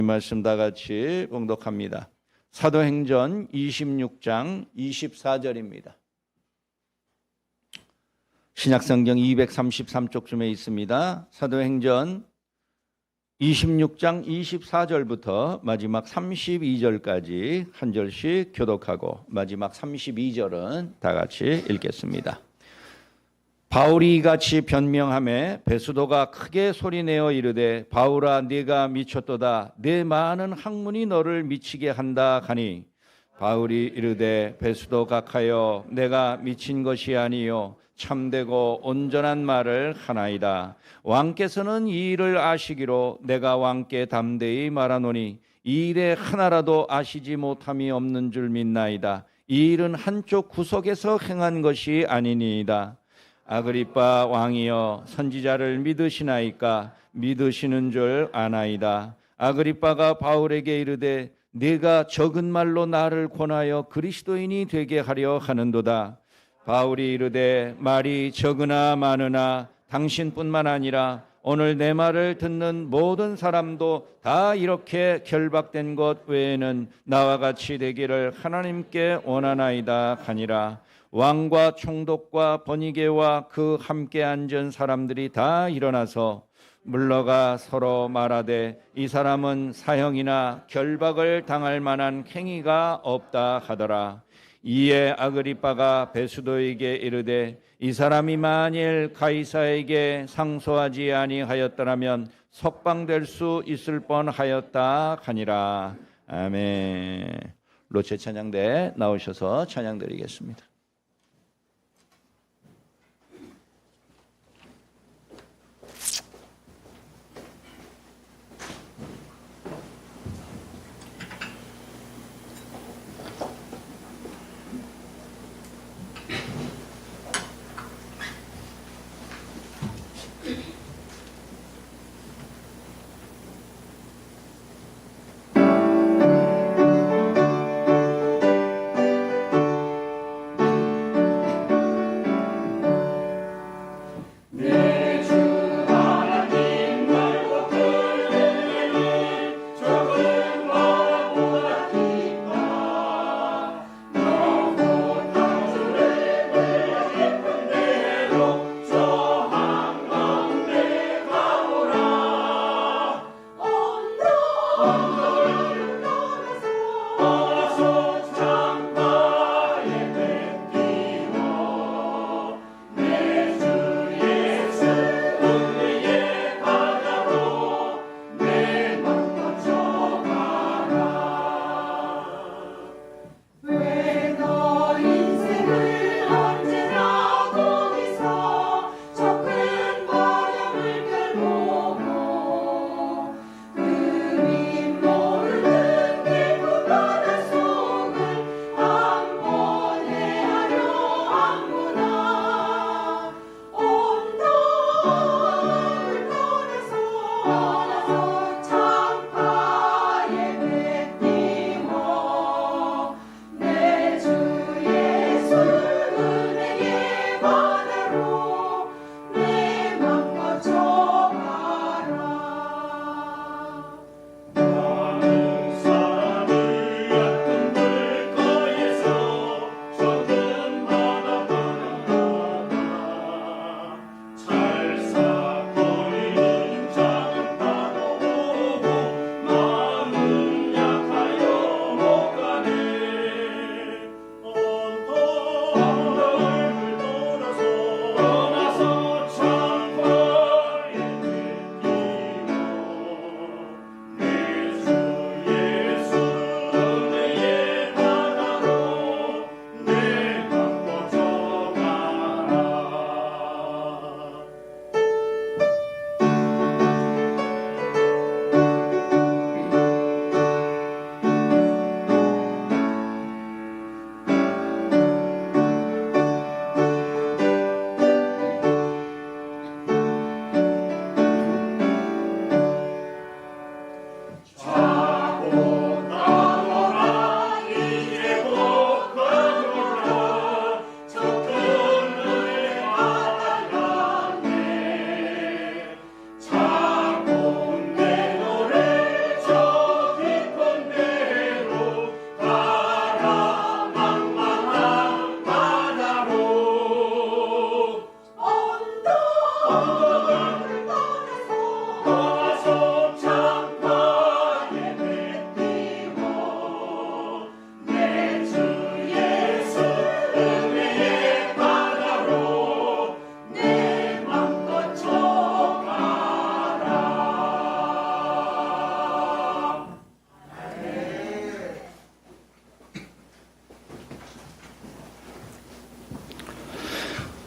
말씀 다 같이 봉독합니다. 사도행전 26장 24절입니다. 신약성경 233쪽쯤에 있습니다. 사도행전 26장 24절부터 마지막 32절까지 한 절씩 교독하고 마지막 32절은 다 같이 읽겠습니다. 바울이 이같이 변명하매 베스도가 크게 소리내어 이르되 바울아 네가 미쳤도다. 내 많은 학문이 너를 미치게 한다 하니 바울이 이르되 베스도 각하여 내가 미친 것이 아니요 참되고 온전한 말을 하나이다. 왕께서는 이 일을 아시기로 내가 왕께 담대히 말하노니 이 일에 하나라도 아시지 못함이 없는 줄 믿나이다. 이 일은 한쪽 구석에서 행한 것이 아니니이다. 아그리빠 왕이여 선지자를 믿으시나이까? 믿으시는 줄 아나이다. 아그리빠가 바울에게 이르되 네가 적은 말로 나를 권하여 그리스도인이 되게 하려 하는도다. 바울이 이르되 말이 적으나 많으나 당신뿐만 아니라 오늘 내 말을 듣는 모든 사람도 다 이렇게 결박된 것 외에는 나와 같이 되기를 하나님께 원하나이다 하니라. 왕과 총독과 버니게와 그 함께 앉은 사람들이 다 일어나서 물러가 서로 말하되 이 사람은 사형이나 결박을 당할 만한 행위가 없다 하더라. 이에 아그리빠가 베스도에게 이르되 이 사람이 만일 가이사에게 상소하지 아니하였더라면 석방될 수 있을 뻔하였다 하니라. 아멘. 로체 찬양대 나오셔서 찬양드리겠습니다.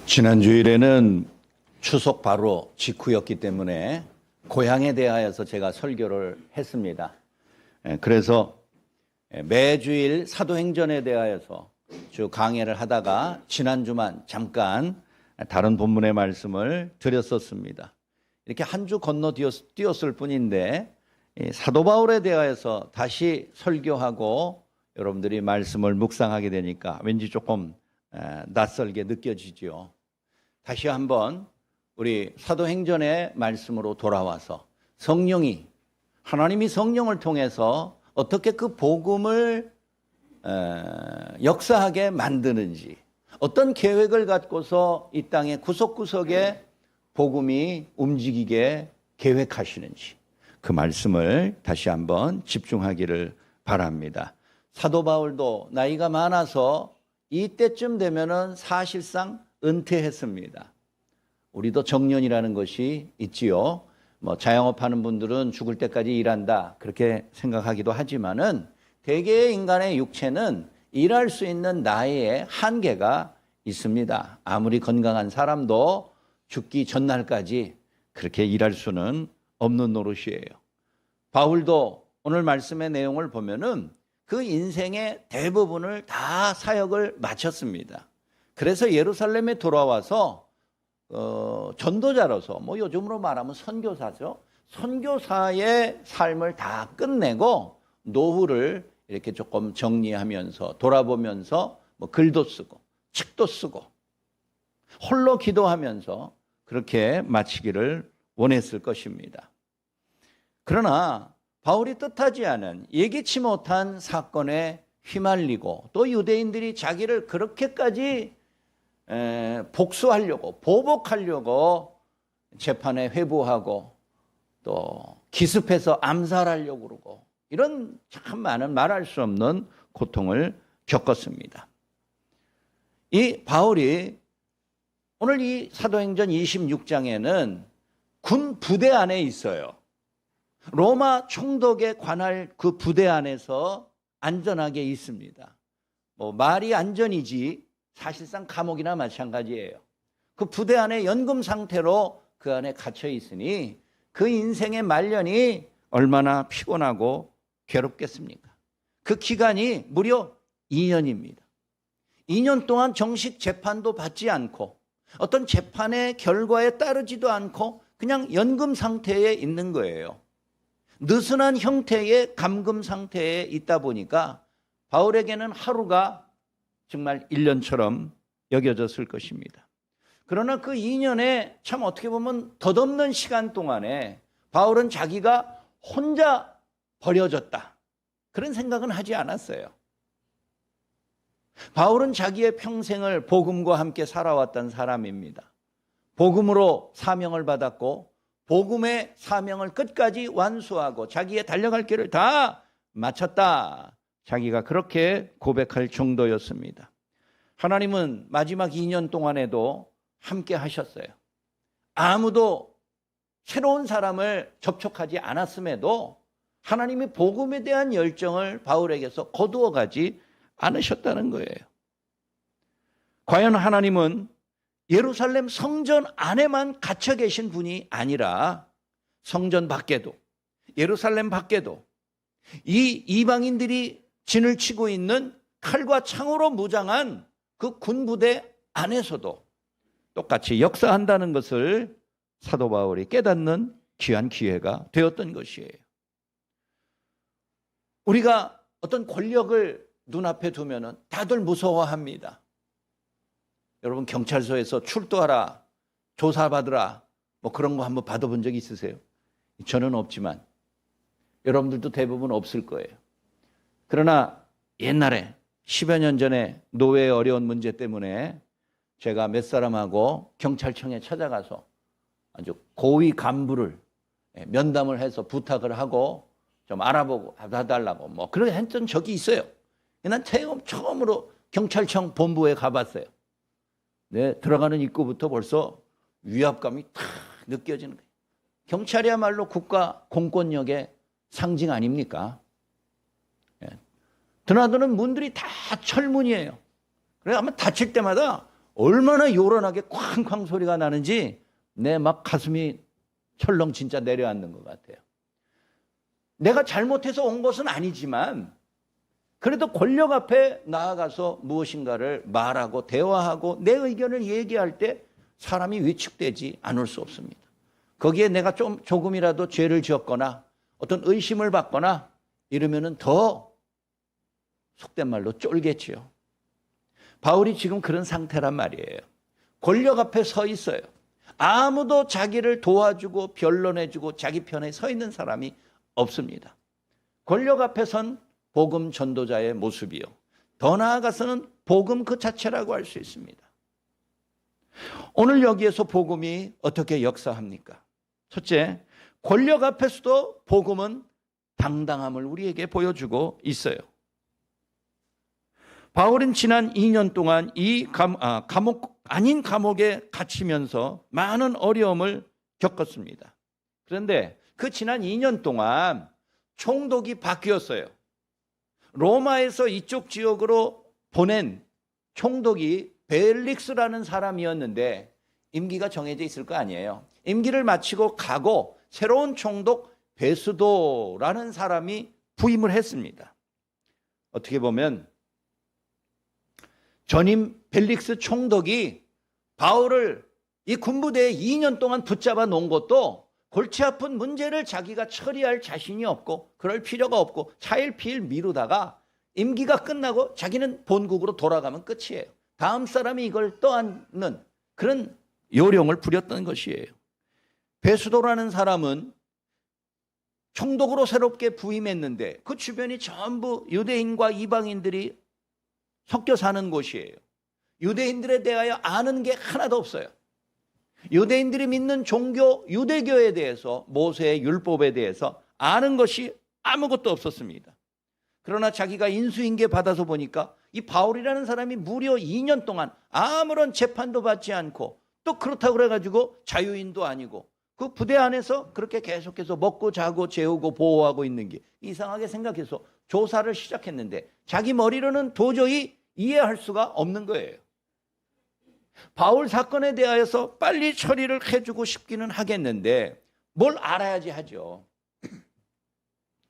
지난 주일에는 추석 바로 직후였기 때문에 고향에 대하여서 제가 설교를 했습니다. 그래서 매주일 사도행전에 대하여서 쭉 강해를 하다가 지난주만 잠깐 다른 본문의 말씀을 드렸었습니다. 이렇게 한 주 건너뛰었을 뿐인데 사도 바울에 대하여서 다시 설교하고 여러분들이 말씀을 묵상하게 되니까 왠지 조금 낯설게 느껴지죠. 다시 한번 우리 사도행전의 말씀으로 돌아와서 하나님이 성령을 통해서 어떻게 그 복음을 역사하게 만드는지, 어떤 계획을 갖고서 이 땅의 구석구석에 복음이 움직이게 계획하시는지 그 말씀을 다시 한번 집중하기를 바랍니다. 사도 바울도 나이가 많아서 이때쯤 되면은 사실상 은퇴했습니다. 우리도 정년이라는 것이 있지요. 자영업하는 분들은 죽을 때까지 일한다 그렇게 생각하기도 하지만은 대개의 인간의 육체는 일할 수 있는 나이에 한계가 있습니다. 아무리 건강한 사람도 죽기 전날까지 그렇게 일할 수는 없는 노릇이에요. 바울도 오늘 말씀의 내용을 보면은 그 인생의 대부분을 다 사역을 마쳤습니다. 그래서 예루살렘에 돌아와서 전도자로서 요즘으로 말하면 선교사죠. 선교사의 삶을 다 끝내고 노후를 이렇게 조금 정리하면서 돌아보면서 글도 쓰고 책도 쓰고 홀로 기도하면서 그렇게 마치기를 원했을 것입니다. 그러나 바울이 뜻하지 않은 예기치 못한 사건에 휘말리고 또 유대인들이 자기를 그렇게까지 복수하려고 보복하려고 재판에 회부하고 또 기습해서 암살하려고 그러고 이런 참 많은 말할 수 없는 고통을 겪었습니다. 이 바울이 오늘 이 사도행전 26장에는 군 부대 안에 있어요. 로마 총독에 관할 그 부대 안에서 안전하게 있습니다. 말이 안전이지 사실상 감옥이나 마찬가지예요. 그 부대 안에 연금 상태로 그 안에 갇혀 있으니 그 인생의 말년이 얼마나 피곤하고 괴롭겠습니까? 그 기간이 무려 2년입니다. 2년 동안 정식 재판도 받지 않고 어떤 재판의 결과에 따르지도 않고 그냥 연금 상태에 있는 거예요. 느슨한 형태의 감금 상태에 있다 보니까 바울에게는 하루가 정말 1년처럼 여겨졌을 것입니다. 그러나 그 2년에 참 어떻게 보면 덧없는 시간 동안에 바울은 자기가 혼자 버려졌다 그런 생각은 하지 않았어요. 바울은 자기의 평생을 복음과 함께 살아왔던 사람입니다. 복음으로 사명을 받았고 복음의 사명을 끝까지 완수하고 자기의 달려갈 길을 다 마쳤다. 자기가 그렇게 고백할 정도였습니다. 하나님은 마지막 2년 동안에도 함께 하셨어요. 아무도 새로운 사람을 접촉하지 않았음에도 하나님이 복음에 대한 열정을 바울에게서 거두어 가지 않으셨다는 거예요. 과연 하나님은 예루살렘 성전 안에만 갇혀 계신 분이 아니라 성전 밖에도 예루살렘 밖에도 이 이방인들이 진을 치고 있는 칼과 창으로 무장한 그 군부대 안에서도 똑같이 역사한다는 것을 사도 바울이 깨닫는 귀한 기회가 되었던 것이에요. 우리가 어떤 권력을 눈앞에 두면은 다들 무서워합니다. 여러분 경찰서에서 출두하라, 조사받으라 그런 거 한번 받아본 적 있으세요? 저는 없지만 여러분들도 대부분 없을 거예요. 그러나 옛날에 10여 년 전에 노예의 어려운 문제 때문에 제가 몇 사람하고 경찰청에 찾아가서 아주 고위 간부를 면담을 해서 부탁을 하고 좀 알아보고 받아달라고 그렇게 했던 적이 있어요. 난 처음으로 경찰청 본부에 가봤어요. 들어가는 입구부터 벌써 위압감이 탁 느껴지는 거예요. 경찰이야말로 국가 공권력의 상징 아닙니까? 드나드는 문들이 다 철문이에요. 그래서 아마 닫힐 때마다 얼마나 요란하게 쾅쾅 소리가 나는지 내 막 가슴이 철렁 진짜 내려앉는 것 같아요. 내가 잘못해서 온 것은 아니지만 그래도 권력 앞에 나아가서 무엇인가를 말하고 대화하고 내 의견을 얘기할 때 사람이 위축되지 않을 수 없습니다. 거기에 내가 조금이라도 죄를 지었거나 어떤 의심을 받거나 이러면은 더 속된 말로 쫄겠지요. 바울이 지금 그런 상태란 말이에요. 권력 앞에 서 있어요. 아무도 자기를 도와주고 변론해주고 자기 편에 서 있는 사람이 없습니다. 권력 앞에 선 복음 전도자의 모습이요. 더 나아가서는 복음 그 자체라고 할 수 있습니다. 오늘 여기에서 복음이 어떻게 역사합니까? 첫째, 권력 앞에서도 복음은 당당함을 우리에게 보여주고 있어요. 바울은 지난 2년 동안 이 감옥 아닌 감옥에 갇히면서 많은 어려움을 겪었습니다. 그런데 그 지난 2년 동안 총독이 바뀌었어요. 로마에서 이쪽 지역으로 보낸 총독이 벨릭스라는 사람이었는데 임기가 정해져 있을 거 아니에요. 임기를 마치고 가고 새로운 총독 베스도라는 사람이 부임을 했습니다. 어떻게 보면 전임 벨릭스 총독이 바울을 이 군부대에 2년 동안 붙잡아 놓은 것도 골치 아픈 문제를 자기가 처리할 자신이 없고 그럴 필요가 없고 차일피일 미루다가 임기가 끝나고 자기는 본국으로 돌아가면 끝이에요. 다음 사람이 이걸 떠안는 그런 요령을 부렸던 것이에요. 베스도라는 사람은 총독으로 새롭게 부임했는데 그 주변이 전부 유대인과 이방인들이 섞여 사는 곳이에요. 유대인들에 대하여 아는 게 하나도 없어요. 유대인들이 믿는 종교 유대교에 대해서 모세의 율법에 대해서 아는 것이 아무것도 없었습니다. 그러나 자기가 인수인계 받아서 보니까 이 바울이라는 사람이 무려 2년 동안 아무런 재판도 받지 않고 또 그렇다고 그래가지고 자유인도 아니고 그 부대 안에서 그렇게 계속해서 먹고 자고 재우고 보호하고 있는 게 이상하게 생각해서 조사를 시작했는데 자기 머리로는 도저히 이해할 수가 없는 거예요. 바울 사건에 대하여서 빨리 처리를 해주고 싶기는 하겠는데 뭘 알아야지 하죠.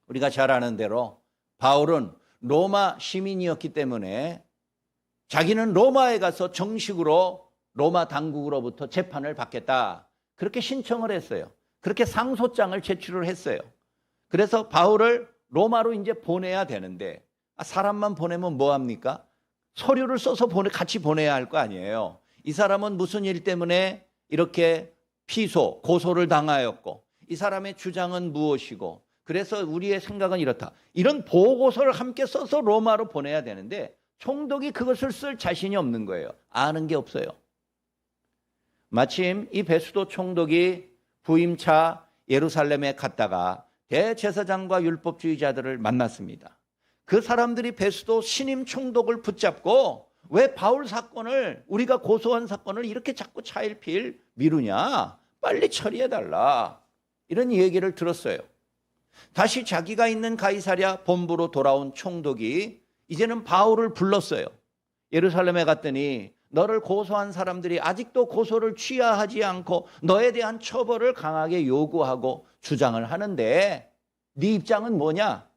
우리가 잘 아는 대로 바울은 로마 시민이었기 때문에 자기는 로마에 가서 정식으로 로마 당국으로부터 재판을 받겠다. 그렇게 신청을 했어요. 그렇게 상소장을 제출을 했어요. 그래서 바울을 로마로 이제 보내야 되는데 사람만 보내면 뭐합니까? 서류를 써서 같이 보내야 할 거 아니에요. 이 사람은 무슨 일 때문에 이렇게 고소를 당하였고 이 사람의 주장은 무엇이고 그래서 우리의 생각은 이렇다. 이런 보고서를 함께 써서 로마로 보내야 되는데 총독이 그것을 쓸 자신이 없는 거예요. 아는 게 없어요. 마침 이 베스도 총독이 부임차 예루살렘에 갔다가 대제사장과 율법주의자들을 만났습니다. 그 사람들이 베스도 신임 총독을 붙잡고 왜 바울 사건을 우리가 고소한 사건을 이렇게 자꾸 차일피일 미루냐? 빨리 처리해달라. 이런 얘기를 들었어요. 다시 자기가 있는 가이사랴 본부로 돌아온 총독이 이제는 바울을 불렀어요. 예루살렘에 갔더니 너를 고소한 사람들이 아직도 고소를 취하하지 않고 너에 대한 처벌을 강하게 요구하고 주장을 하는데 네 입장은 뭐냐?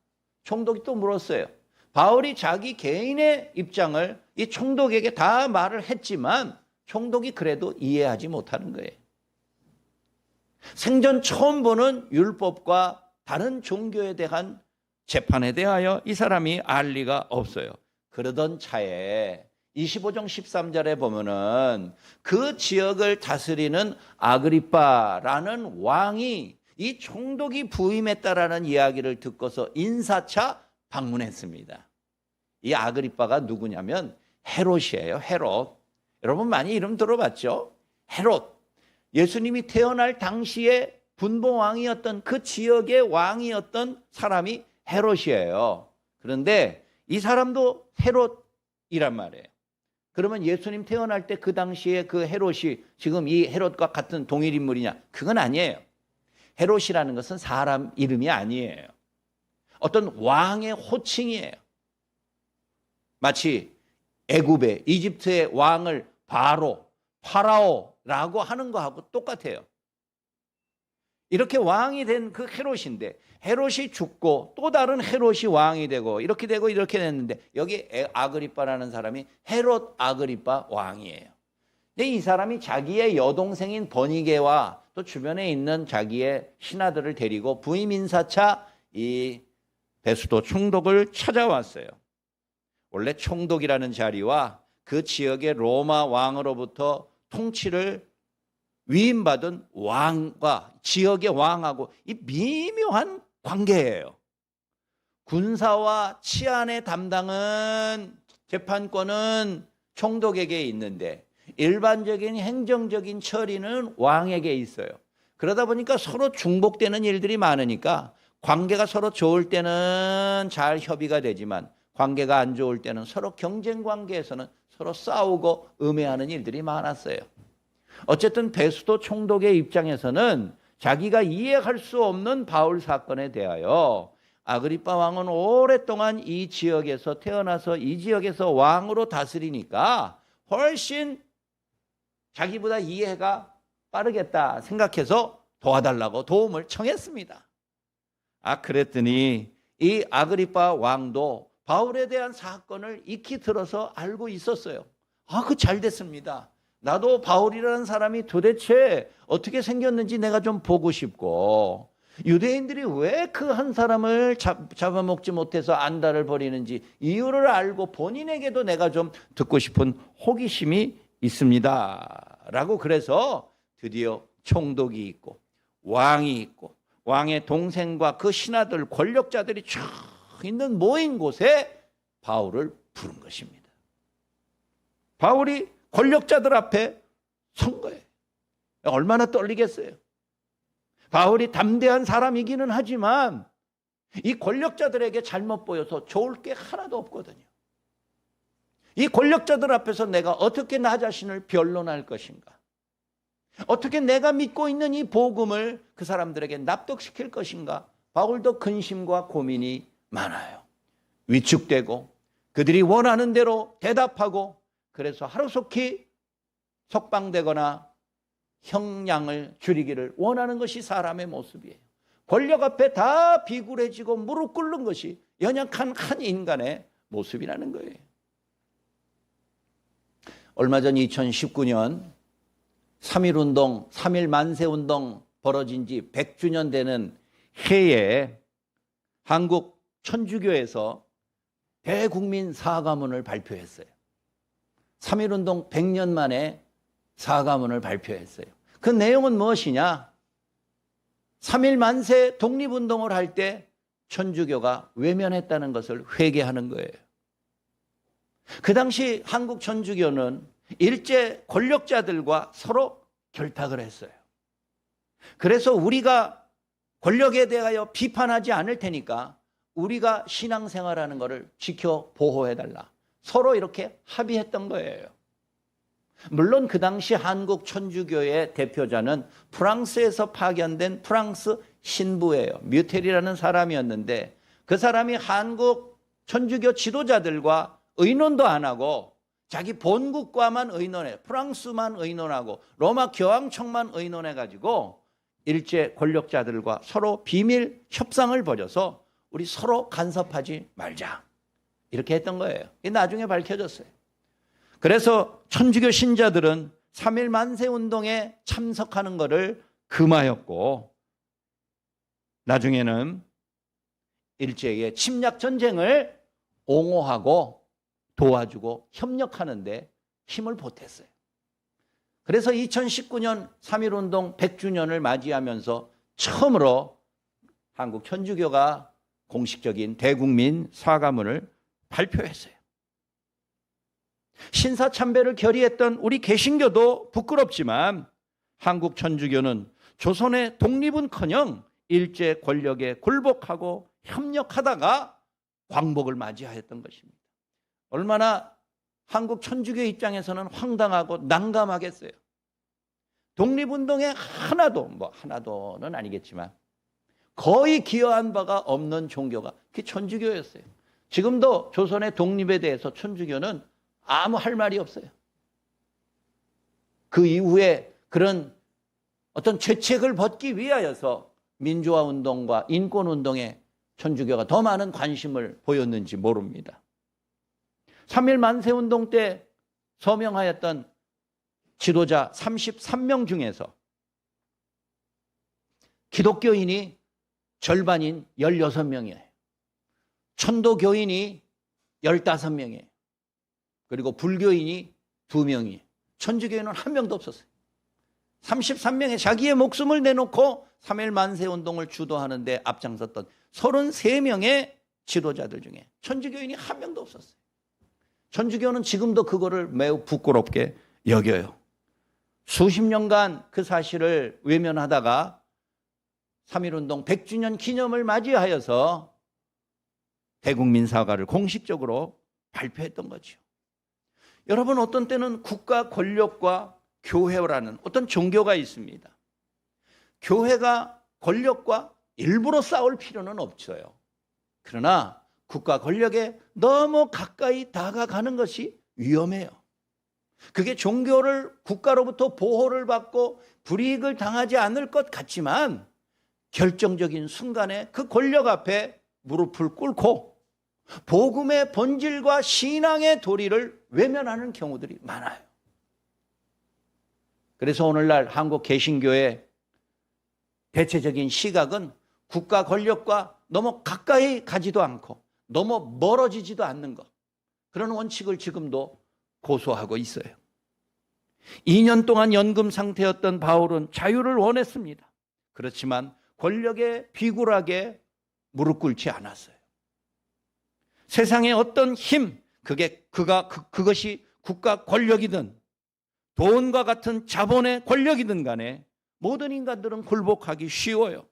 총독이 또 물었어요. 바울이 자기 개인의 입장을 이 총독에게 다 말을 했지만 총독이 그래도 이해하지 못하는 거예요. 생전 처음 보는 율법과 다른 종교에 대한 재판에 대하여 이 사람이 알 리가 없어요. 그러던 차에 25장 13절에 보면은 그 지역을 다스리는 아그리빠라는 왕이 이 총독이 부임했다라는 이야기를 듣고서 인사차 방문했습니다. 이 아그리빠가 누구냐면 헤롯이에요. 헤롯. 여러분 많이 이름 들어봤죠? 헤롯. 예수님이 태어날 당시에 분봉왕이었던 그 지역의 왕이었던 사람이 헤롯이에요. 그런데 이 사람도 헤롯이란 말이에요. 그러면 예수님 태어날 때 그 당시에 그 헤롯이 지금 이 헤롯과 같은 동일 인물이냐? 그건 아니에요. 헤롯이라는 것은 사람 이름이 아니에요. 어떤 왕의 호칭이에요. 마치 애굽의 이집트의 왕을 파라오라고 하는 거하고 똑같아요. 이렇게 왕이 된 그 헤롯인데 헤롯이 죽고 또 다른 헤롯이 왕이 되고 이렇게 됐는데 여기 아그리빠라는 사람이 헤롯 아그리빠 왕이에요. 근데 이 사람이 자기의 여동생인 버니게와 또 주변에 있는 자기의 신하들을 데리고 부임 인사차 이 베수도 총독을 찾아왔어요. 원래 총독이라는 자리와 그 지역의 로마 왕으로부터 통치를 위임받은 왕과 지역의 왕하고 이 미묘한 관계예요. 군사와 치안의 담당은 재판권은 총독에게 있는데 일반적인 행정적인 처리는 왕에게 있어요. 그러다 보니까 서로 중복되는 일들이 많으니까 관계가 서로 좋을 때는 잘 협의가 되지만 관계가 안 좋을 때는 서로 경쟁 관계에서는 서로 싸우고 음해하는 일들이 많았어요. 어쨌든 베수도 총독의 입장에서는 자기가 이해할 수 없는 바울 사건에 대하여 아그리빠 왕은 오랫동안 이 지역에서 태어나서 이 지역에서 왕으로 다스리니까 훨씬 자기보다 이해가 빠르겠다 생각해서 도와달라고 도움을 청했습니다. 그랬더니 이 아그리빠 왕도 바울에 대한 사건을 익히 들어서 알고 있었어요. 그 잘 됐습니다. 나도 바울이라는 사람이 도대체 어떻게 생겼는지 내가 좀 보고 싶고 유대인들이 왜 그 한 사람을 잡아먹지 못해서 안달을 벌이는지 이유를 알고 본인에게도 내가 좀 듣고 싶은 호기심이 있습니다. 라고 그래서 드디어 총독이 있고 왕이 있고 왕의 동생과 그 신하들 권력자들이 쫙 있는 모인 곳에 바울을 부른 것입니다. 바울이 권력자들 앞에 선 거예요. 얼마나 떨리겠어요. 바울이 담대한 사람이기는 하지만 이 권력자들에게 잘못 보여서 좋을 게 하나도 없거든요. 이 권력자들 앞에서 내가 어떻게 나 자신을 변론할 것인가? 어떻게 내가 믿고 있는 이 복음을 그 사람들에게 납득시킬 것인가? 바울도 근심과 고민이 많아요. 위축되고 그들이 원하는 대로 대답하고 그래서 하루속히 석방되거나 형량을 줄이기를 원하는 것이 사람의 모습이에요. 권력 앞에 다 비굴해지고 무릎 꿇는 것이 연약한 한 인간의 모습이라는 거예요. 얼마 전 2019년 3.1운동, 3.1 만세운동 벌어진 지 100주년 되는 해에 한국 천주교에서 대국민 사과문을 발표했어요. 3.1운동 100년 만에 사과문을 발표했어요. 그 내용은 무엇이냐? 3.1 만세 독립운동을 할 때 천주교가 외면했다는 것을 회개하는 거예요. 그 당시 한국 천주교는 일제 권력자들과 서로 결탁을 했어요. 그래서 우리가 권력에 대하여 비판하지 않을 테니까 우리가 신앙생활하는 것을 지켜 보호해달라. 서로 이렇게 합의했던 거예요. 물론 그 당시 한국 천주교의 대표자는 프랑스에서 파견된 프랑스 신부예요. 뮤텔이라는 사람이었는데 그 사람이 한국 천주교 지도자들과 의논도 안 하고 자기 본국과만 의논해, 프랑스만 의논하고 로마 교황청만 의논해가지고 일제 권력자들과 서로 비밀 협상을 벌여서 우리 서로 간섭하지 말자 이렇게 했던 거예요. 이게 나중에 밝혀졌어요. 그래서 천주교 신자들은 3.1 만세운동에 참석하는 것을 금하였고 나중에는 일제의 침략 전쟁을 옹호하고 도와주고 협력하는 데 힘을 보탰어요. 그래서 2019년 3.1운동 100주년을 맞이하면서 처음으로 한국 천주교가 공식적인 대국민 사과문을 발표했어요. 신사참배를 결의했던 우리 개신교도 부끄럽지만 한국 천주교는 조선의 독립은커녕 일제 권력에 굴복하고 협력하다가 광복을 맞이하였던 것입니다. 얼마나 한국 천주교 입장에서는 황당하고 난감하겠어요. 독립운동에 하나도는 아니겠지만 거의 기여한 바가 없는 종교가 그게 천주교였어요. 지금도 조선의 독립에 대해서 천주교는 아무 할 말이 없어요. 그 이후에 그런 어떤 죄책을 벗기 위하여서 민주화 운동과 인권 운동에 천주교가 더 많은 관심을 보였는지 모릅니다. 3.1 만세 운동 때 서명하였던 지도자 33명 중에서 기독교인이 절반인 16명이에요. 천도교인이 15명이에요. 그리고 불교인이 2명이에요. 천주교인은 한 명도 없었어요. 33명의 자기의 목숨을 내놓고 3.1 만세 운동을 주도하는데 앞장섰던 33명의 지도자들 중에 천주교인이 한 명도 없었어요. 천주교는 지금도 그거를 매우 부끄럽게 여겨요. 수십 년간 그 사실을 외면하다가 3.1운동 100주년 기념을 맞이하여서 대국민 사과를 공식적으로 발표했던 거죠. 여러분, 어떤 때는 국가 권력과 교회라는 어떤 종교가 있습니다. 교회가 권력과 일부러 싸울 필요는 없어요. 그러나 국가 권력에 너무 가까이 다가가는 것이 위험해요. 그게 종교를 국가로부터 보호를 받고 불이익을 당하지 않을 것 같지만 결정적인 순간에 그 권력 앞에 무릎을 꿇고 복음의 본질과 신앙의 도리를 외면하는 경우들이 많아요. 그래서 오늘날 한국 개신교의 대체적인 시각은 국가 권력과 너무 가까이 가지도 않고 너무 멀어지지도 않는 것, 그런 원칙을 지금도 고수하고 있어요. 2년 동안 연금 상태였던 바울은 자유를 원했습니다. 그렇지만 권력에 비굴하게 무릎 꿇지 않았어요. 세상의 어떤 힘, 그것이 국가 권력이든 돈과 같은 자본의 권력이든 간에 모든 인간들은 굴복하기 쉬워요.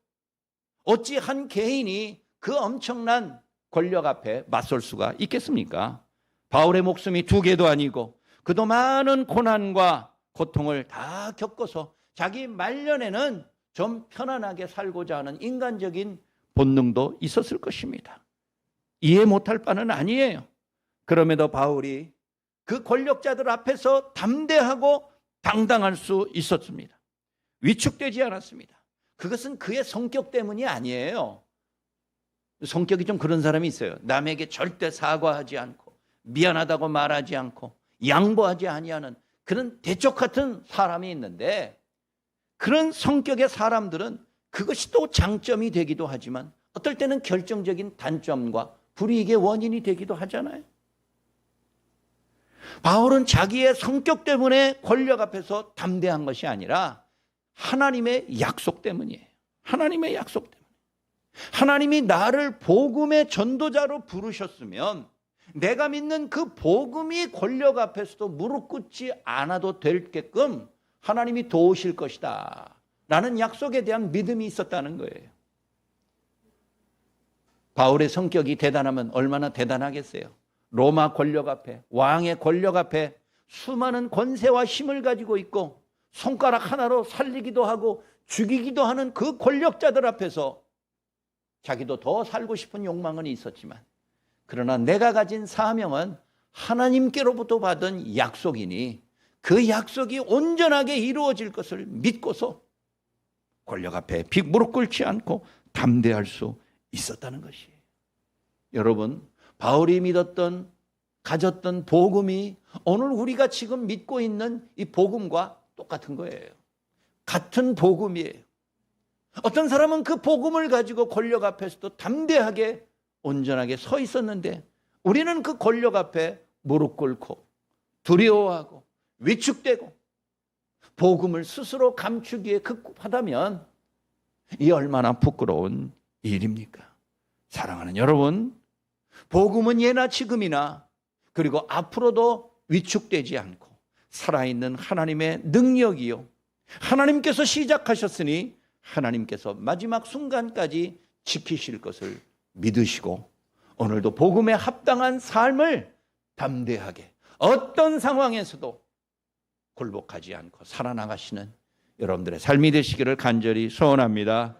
어찌 한 개인이 그 엄청난 권력 앞에 맞설 수가 있겠습니까? 바울의 목숨이 2개도 아니고 그도 많은 고난과 고통을 다 겪어서 자기 말년에는 좀 편안하게 살고자 하는 인간적인 본능도 있었을 것입니다. 이해 못할 바는 아니에요. 그럼에도 바울이 그 권력자들 앞에서 담대하고 당당할 수 있었습니다. 위축되지 않았습니다. 그것은 그의 성격 때문이 아니에요. 성격이 좀 그런 사람이 있어요. 남에게 절대 사과하지 않고 미안하다고 말하지 않고 양보하지 아니하는 그런 대쪽 같은 사람이 있는데, 그런 성격의 사람들은 그것이 또 장점이 되기도 하지만 어떨 때는 결정적인 단점과 불이익의 원인이 되기도 하잖아요. 바울은 자기의 성격 때문에 권력 앞에서 담대한 것이 아니라 하나님의 약속 때문이에요. 하나님의 약속 때문에. 하나님이 나를 복음의 전도자로 부르셨으면 내가 믿는 그 복음이 권력 앞에서도 무릎 꿇지 않아도 되게끔 하나님이 도우실 것이다 라는 약속에 대한 믿음이 있었다는 거예요. 바울의 성격이 대단하면 얼마나 대단하겠어요. 로마 권력 앞에, 왕의 권력 앞에 수많은 권세와 힘을 가지고 있고 손가락 하나로 살리기도 하고 죽이기도 하는 그 권력자들 앞에서 자기도 더 살고 싶은 욕망은 있었지만, 그러나 내가 가진 사명은 하나님께로부터 받은 약속이니 그 약속이 온전하게 이루어질 것을 믿고서 권력 앞에 무릎 꿇지 않고 담대할 수 있었다는 것이에요. 여러분, 바울이 믿었던, 가졌던 복음이 오늘 우리가 지금 믿고 있는 이 복음과 똑같은 거예요. 같은 복음이에요. 어떤 사람은 그 복음을 가지고 권력 앞에서도 담대하게 온전하게 서 있었는데, 우리는 그 권력 앞에 무릎 꿇고 두려워하고 위축되고 복음을 스스로 감추기에 급급하다면 이 얼마나 부끄러운 일입니까? 사랑하는 여러분, 복음은 예나 지금이나 그리고 앞으로도 위축되지 않고 살아있는 하나님의 능력이요, 하나님께서 시작하셨으니 하나님께서 마지막 순간까지 지키실 것을 믿으시고 오늘도 복음에 합당한 삶을 담대하게 어떤 상황에서도 굴복하지 않고 살아나가시는 여러분들의 삶이 되시기를 간절히 소원합니다.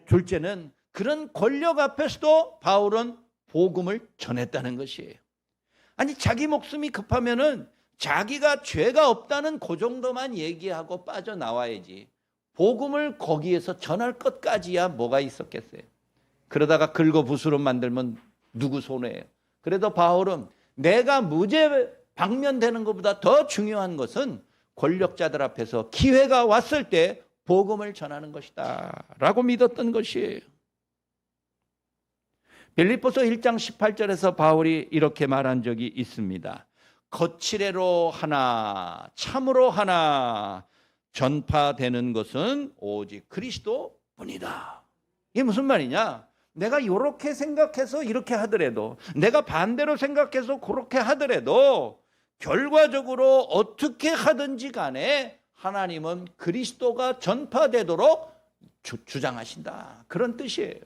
둘째는 그런 권력 앞에서도 바울은 복음을 전했다는 것이에요. 아니, 자기 목숨이 급하면은 자기가 죄가 없다는 그 정도만 얘기하고 빠져나와야지 복음을 거기에서 전할 것까지야 뭐가 있었겠어요. 그러다가 긁어부스럼 만들면 누구 손해예요. 그래도 바울은 내가 무죄 방면되는 것보다 더 중요한 것은 권력자들 앞에서 기회가 왔을 때 복음을 전하는 것이다 라고 믿었던 것이에요. 빌립보서 1장 18절에서 바울이 이렇게 말한 적이 있습니다. 거칠애로 하나 참으로 하나 전파되는 것은 오직 그리스도뿐이다. 이게 무슨 말이냐? 내가 이렇게 생각해서 이렇게 하더라도, 내가 반대로 생각해서 그렇게 하더라도 결과적으로 어떻게 하든지 간에 하나님은 그리스도가 전파되도록 주장하신다. 그런 뜻이에요.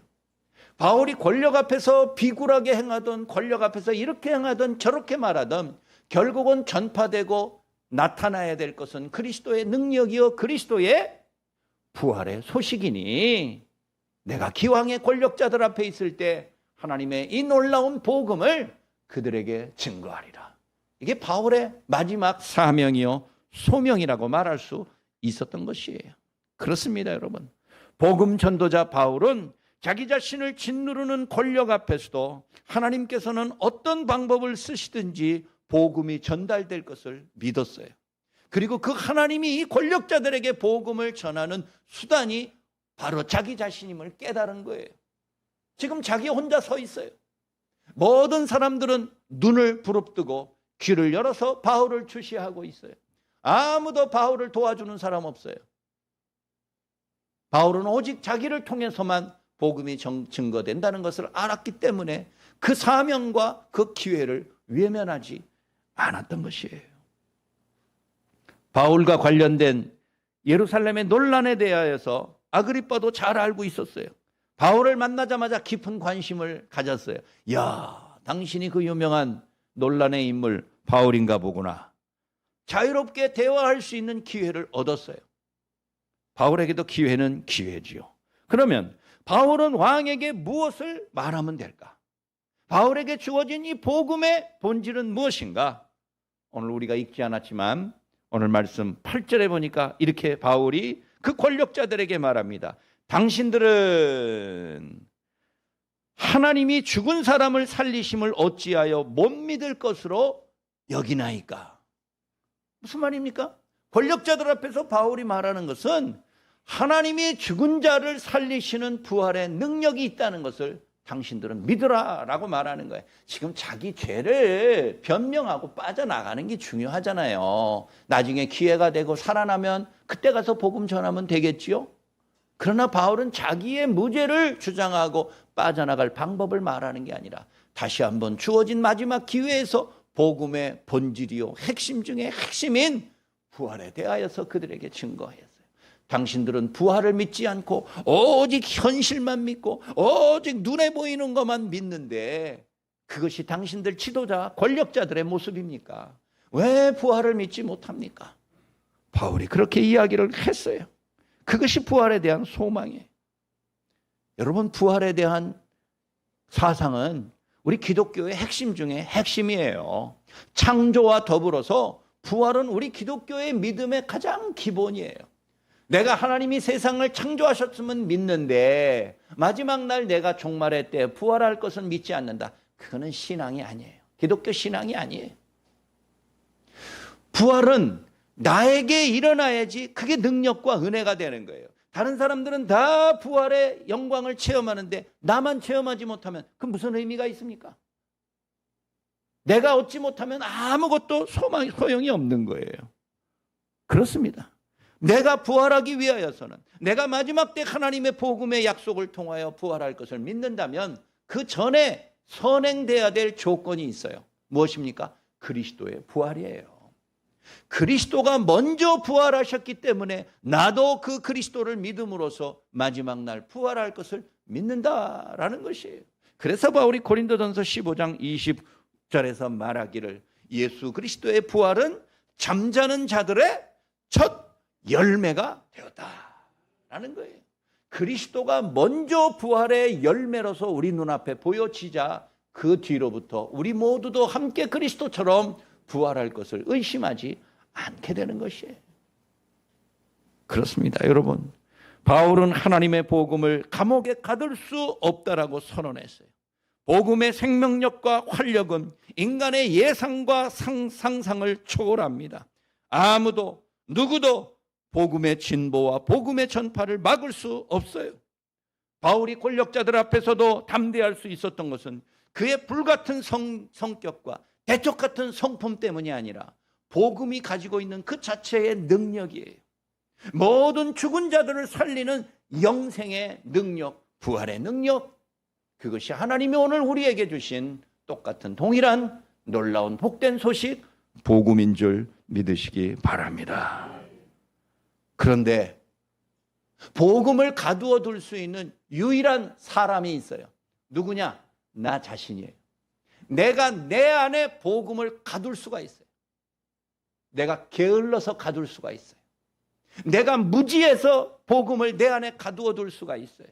바울이 권력 앞에서 비굴하게 행하던, 권력 앞에서 이렇게 행하던 저렇게 말하던 결국은 전파되고 나타나야 될 것은 그리스도의 능력이요 그리스도의 부활의 소식이니 내가 기왕의 권력자들 앞에 있을 때 하나님의 이 놀라운 복음을 그들에게 증거하리라. 이게 바울의 마지막 사명이요 소명이라고 말할 수 있었던 것이에요. 그렇습니다, 여러분. 복음 전도자 바울은 자기 자신을 짓누르는 권력 앞에서도 하나님께서는 어떤 방법을 쓰시든지 복음이 전달될 것을 믿었어요. 그리고 그 하나님이 이 권력자들에게 복음을 전하는 수단이 바로 자기 자신임을 깨달은 거예요. 지금 자기 혼자 서 있어요. 모든 사람들은 눈을 부릅뜨고 귀를 열어서 바울을 주시하고 있어요. 아무도 바울을 도와주는 사람 없어요. 바울은 오직 자기를 통해서만 복음이 증거된다는 것을 알았기 때문에 그 사명과 그 기회를 외면하지 않았던 것이에요. 바울과 관련된 예루살렘의 논란에 대하여서 아그리빠도 잘 알고 있었어요. 바울을 만나자마자 깊은 관심을 가졌어요. 야, 당신이 그 유명한 논란의 인물 바울인가 보구나. 자유롭게 대화할 수 있는 기회를 얻었어요. 바울에게도 기회는 기회지요. 그러면 바울은 왕에게 무엇을 말하면 될까? 바울에게 주어진 이 복음의 본질은 무엇인가? 오늘 우리가 읽지 않았지만 오늘 말씀 8절에 보니까 이렇게 바울이 그 권력자들에게 말합니다. 당신들은 하나님이 죽은 사람을 살리심을 어찌하여 못 믿을 것으로 여기나이까? 무슨 말입니까? 권력자들 앞에서 바울이 말하는 것은 하나님이 죽은 자를 살리시는 부활의 능력이 있다는 것을 당신들은 믿으라 라고 말하는 거예요. 지금 자기 죄를 변명하고 빠져나가는 게 중요하잖아요. 나중에 기회가 되고 살아나면 그때 가서 복음 전하면 되겠지요. 그러나 바울은 자기의 무죄를 주장하고 빠져나갈 방법을 말하는 게 아니라 다시 한번 주어진 마지막 기회에서 복음의 본질이요 핵심 중에 핵심인 부활에 대하여서 그들에게 증거했어요. 당신들은 부활을 믿지 않고 오직 현실만 믿고 오직 눈에 보이는 것만 믿는데 그것이 당신들 지도자 권력자들의 모습입니까? 왜 부활을 믿지 못합니까? 바울이 그렇게 이야기를 했어요. 그것이 부활에 대한 소망이에요. 여러분, 부활에 대한 사상은 우리 기독교의 핵심 중에 핵심이에요. 창조와 더불어서 부활은 우리 기독교의 믿음의 가장 기본이에요. 내가 하나님이 세상을 창조하셨으면 믿는데 마지막 날 내가 종말의 때 부활할 것은 믿지 않는다. 그거는 신앙이 아니에요. 기독교 신앙이 아니에요. 부활은 나에게 일어나야지 그게 능력과 은혜가 되는 거예요. 다른 사람들은 다 부활의 영광을 체험하는데 나만 체험하지 못하면 그 무슨 의미가 있습니까? 내가 얻지 못하면 아무것도 소용이 없는 거예요. 그렇습니다. 내가 부활하기 위하여서는 내가 마지막 때 하나님의 복음의 약속을 통하여 부활할 것을 믿는다면 그 전에 선행돼야 될 조건이 있어요. 무엇입니까? 그리스도의 부활이에요. 그리스도가 먼저 부활하셨기 때문에 나도 그 그리스도를 믿음으로써 마지막 날 부활할 것을 믿는다라는 것이에요. 그래서 바울이 고린도전서 15장 20절에서 말하기를 예수 그리스도의 부활은 잠자는 자들의 첫 열매가 되었다라는 거예요. 그리스도가 먼저 부활의 열매로서 우리 눈앞에 보여지자 그 뒤로부터 우리 모두도 함께 그리스도처럼 부활할 것을 의심하지 않게 되는 것이에요. 그렇습니다, 여러분. 바울은 하나님의 복음을 감옥에 가둘 수 없다라고 선언했어요. 복음의 생명력과 활력은 인간의 예상과 상상을 초월합니다. 아무도 누구도 복음의 진보와 복음의 전파를 막을 수 없어요. 바울이 권력자들 앞에서도 담대할 수 있었던 것은 그의 불같은 성격과 대적 같은 성품 때문이 아니라 복음이 가지고 있는 그 자체의 능력이에요. 모든 죽은 자들을 살리는 영생의 능력, 부활의 능력, 그것이 하나님이 오늘 우리에게 주신 똑같은 동일한 놀라운 복된 소식, 복음인 줄 믿으시기 바랍니다. 그런데 복음을 가두어 둘 수 있는 유일한 사람이 있어요. 누구냐? 나 자신이에요. 내가 내 안에 복음을 가둘 수가 있어요. 내가 게을러서 가둘 수가 있어요. 내가 무지해서 복음을 내 안에 가두어 둘 수가 있어요.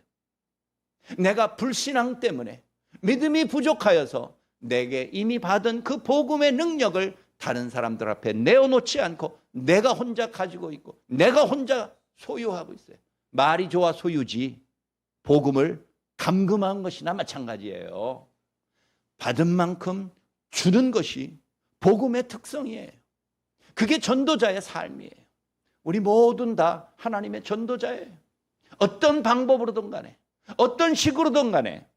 내가 불신앙 때문에 믿음이 부족하여서 내게 이미 받은 그 복음의 능력을 다른 사람들 앞에 내어놓지 않고 내가 혼자 가지고 있고 내가 혼자 소유하고 있어요. 말이 좋아 소유지 복음을 감금한 것이나 마찬가지예요. 받은 만큼 주는 것이 복음의 특성이에요. 그게 전도자의 삶이에요. 우리 모두는 다 하나님의 전도자예요. 어떤 방법으로든 간에 어떤 식으로든 간에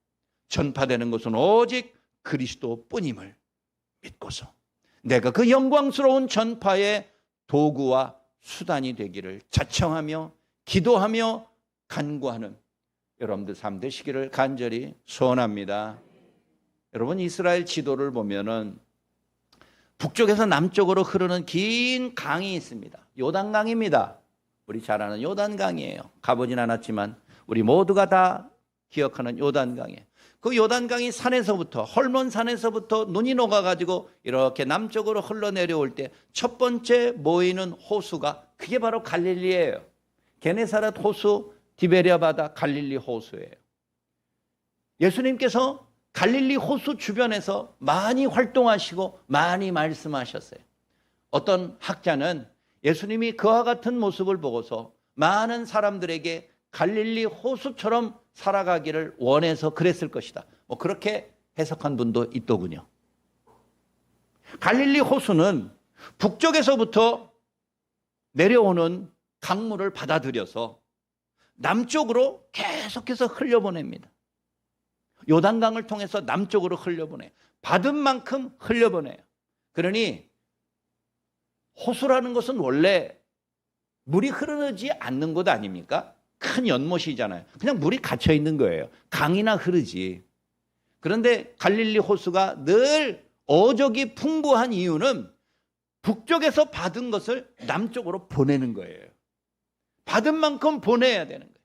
전파되는 것은 오직 그리스도뿐임을 믿고서 내가 그 영광스러운 전파의 도구와 수단이 되기를 자청하며 기도하며 간구하는 여러분들 삶 되시기를 간절히 소원합니다. 여러분, 이스라엘 지도를 보면은 북쪽에서 남쪽으로 흐르는 긴 강이 있습니다. 요단강입니다. 우리 잘 아는 요단강이에요. 가보진 않았지만 우리 모두가 다 기억하는 요단강이에요. 그 요단강이 산에서부터 헐몬 산에서부터 눈이 녹아가지고 이렇게 남쪽으로 흘러내려올 때 첫 번째 모이는 호수가 그게 바로 갈릴리예요. 게네사렛 호수, 디베랴 바다, 갈릴리 호수예요. 예수님께서 갈릴리 호수 주변에서 많이 활동하시고 많이 말씀하셨어요. 어떤 학자는 예수님이 그와 같은 모습을 보고서 많은 사람들에게 갈릴리 호수처럼 살아가기를 원해서 그랬을 것이다. 뭐 그렇게 해석한 분도 있더군요. 갈릴리 호수는 북쪽에서부터 내려오는 강물을 받아들여서 남쪽으로 계속해서 흘려보냅니다. 요단강을 통해서 남쪽으로 흘려보내요. 받은 만큼 흘려보내요. 그러니 호수라는 것은 원래 물이 흐르지 않는 곳 아닙니까? 큰 연못이잖아요. 그냥 물이 갇혀 있는 거예요. 강이나 흐르지. 그런데 갈릴리 호수가 늘 어적이 풍부한 이유는 북쪽에서 받은 것을 남쪽으로 보내는 거예요. 받은 만큼 보내야 되는 거예요.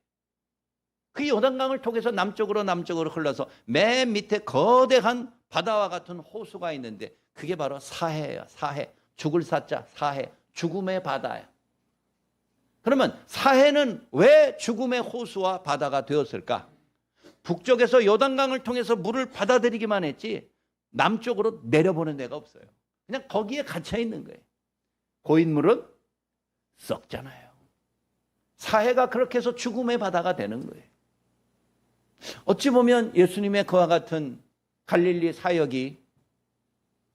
그 요단강을 통해서 남쪽으로 흘러서 맨 밑에 거대한 바다와 같은 호수가 있는데 그게 바로 사해예요. 사해. 죽을 사자 사해. 죽음의 바다예요. 그러면 사해는 왜 죽음의 호수와 바다가 되었을까? 북쪽에서 요단강을 통해서 물을 받아들이기만 했지 남쪽으로 내려보는 데가 없어요. 그냥 거기에 갇혀 있는 거예요. 고인물은 썩잖아요. 사해가 그렇게 해서 죽음의 바다가 되는 거예요. 어찌 보면 예수님의 그와 같은 갈릴리 사역이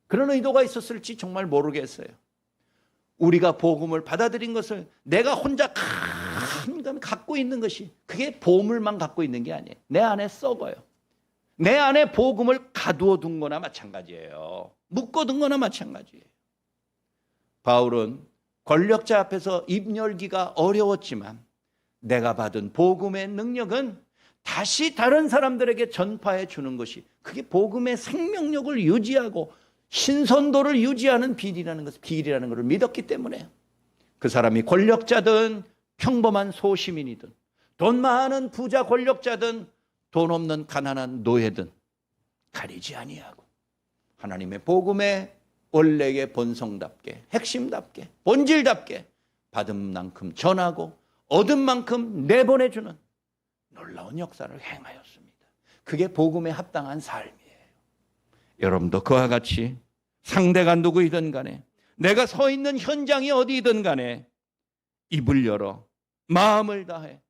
그런 의도가 있었을지 정말 모르겠어요. 우리가 복음을 받아들인 것을 내가 혼자 갖고 있는 것이 그게 보물만 갖고 있는 게 아니에요. 내 안에 썩어요. 내 안에 복음을 가두어 둔 거나 마찬가지예요. 묶어둔 거나 마찬가지예요. 바울은 권력자 앞에서 입 열기가 어려웠지만 내가 받은 복음의 능력은 다시 다른 사람들에게 전파해 주는 것이 그게 복음의 생명력을 유지하고 신선도를 유지하는 비밀이라는 것을 믿었기 때문에 그 사람이 권력자든 평범한 소시민이든 돈 많은 부자 권력자든 돈 없는 가난한 노예든 가리지 아니하고 하나님의 복음의 원래의 본성답게 핵심답게 본질답게 받은 만큼 전하고 얻은 만큼 내보내주는 놀라운 역사를 행하였습니다. 그게 복음에 합당한 삶이에요. 여러분도 그와 같이 상대가 누구이든 간에, 내가 서 있는 현장이 어디이든 간에 입을 열어 마음을 다해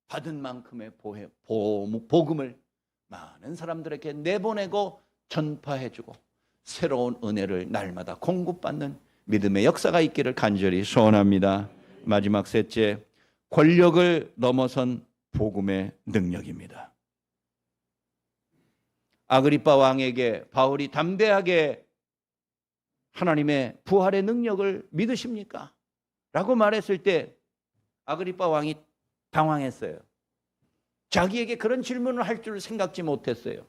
받은 만큼의 복음을 많은 사람들에게 내보내고 전파해주고 새로운 은혜를 날마다 공급받는 믿음의 역사가 있기를 간절히 소원합니다. 마지막 셋째, 권력을 넘어선 복음의 능력입니다. 아그리빠 왕에게 바울이 담대하게 하나님의 부활의 능력을 믿으십니까? 라고 말했을 때 아그리빠 왕이 당황했어요. 자기에게 그런 질문을 할 줄 생각지 못했어요.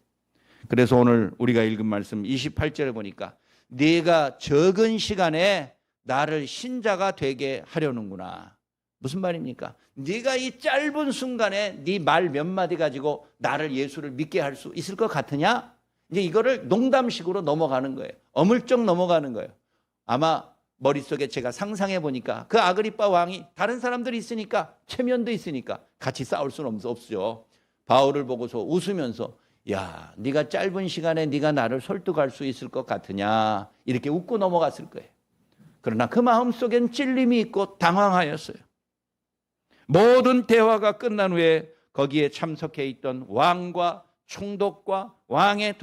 그래서 오늘 우리가 읽은 말씀 28절에 보니까 네가 적은 시간에 나를 신자가 되게 하려는구나. 무슨 말입니까? 네가 이 짧은 순간에 네 말 몇 마디 가지고 나를 예수를 믿게 할 수 있을 것 같으냐? 이제 이거를 농담식으로 넘어가는 거예요. 어물쩍 넘어가는 거예요. 아마 머릿속에 제가 상상해 보니까 그 아그리빠 왕이 다른 사람들이 있으니까 체면도 있으니까 같이 싸울 수는 없죠. 바울을 보고서 웃으면서 야, 네가 짧은 시간에 네가 나를 설득할 수 있을 것 같으냐 이렇게 웃고 넘어갔을 거예요. 그러나 그 마음속엔 찔림이 있고 당황하였어요. 모든 대화가 끝난 후에 거기에 참석해 있던 왕과 총독과 왕의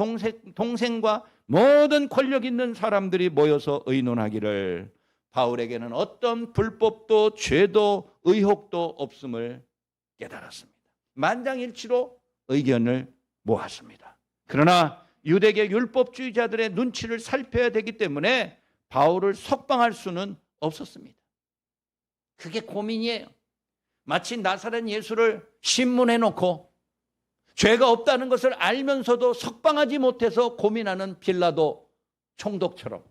동생과 모든 권력 있는 사람들이 모여서 의논하기를 바울에게는 어떤 불법도 죄도 의혹도 없음을 깨달았습니다. 만장일치로 의견을 모았습니다. 그러나 유대계 율법주의자들의 눈치를 살펴야 되기 때문에 바울을 석방할 수는 없었습니다. 그게 고민이에요. 마치 나사렛 예수를 신문해 놓고 죄가 없다는 것을 알면서도 석방하지 못해서 고민하는 빌라도 총독처럼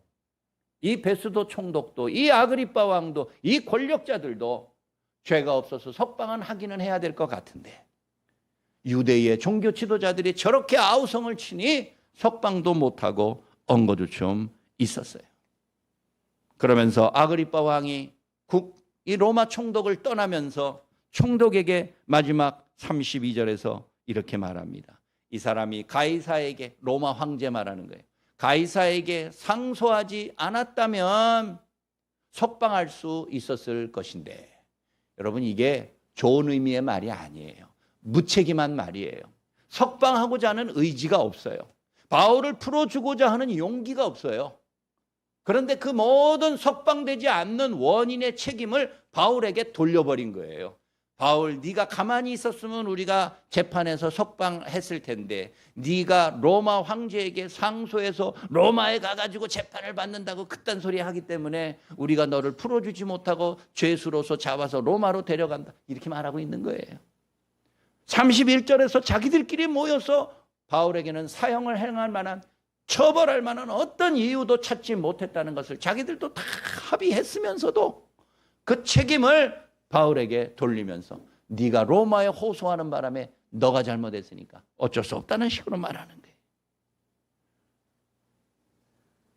이 베스도 총독도 이 아그리빠 왕도 이 권력자들도 죄가 없어서 석방은 하기는 해야 될 것 같은데 유대의 종교 지도자들이 저렇게 아우성을 치니 석방도 못하고 엉거주춤 있었어요. 그러면서 아그리빠 왕이 이 로마 총독을 떠나면서 총독에게 마지막 32절에서 이렇게 말합니다. 이 사람이 가이사에게, 로마 황제 말하는 거예요. 가이사에게 상소하지 않았다면 석방할 수 있었을 것인데, 여러분 이게 좋은 의미의 말이 아니에요. 무책임한 말이에요. 석방하고자 하는 의지가 없어요. 바울을 풀어주고자 하는 용기가 없어요. 그런데 그 모든 석방되지 않는 원인의 책임을 바울에게 돌려버린 거예요. 바울, 네가 가만히 있었으면 우리가 재판에서 석방했을 텐데 네가 로마 황제에게 상소해서 로마에 가가지고 재판을 받는다고 그딴 소리 하기 때문에 우리가 너를 풀어주지 못하고 죄수로서 잡아서 로마로 데려간다 이렇게 말하고 있는 거예요. 31절에서 자기들끼리 모여서 바울에게는 사형을 행할 만한, 처벌할 만한 어떤 이유도 찾지 못했다는 것을 자기들도 다 합의했으면서도 그 책임을 바울에게 돌리면서 네가 로마에 호소하는 바람에 너가 잘못했으니까 어쩔 수 없다는 식으로 말하는 거예요.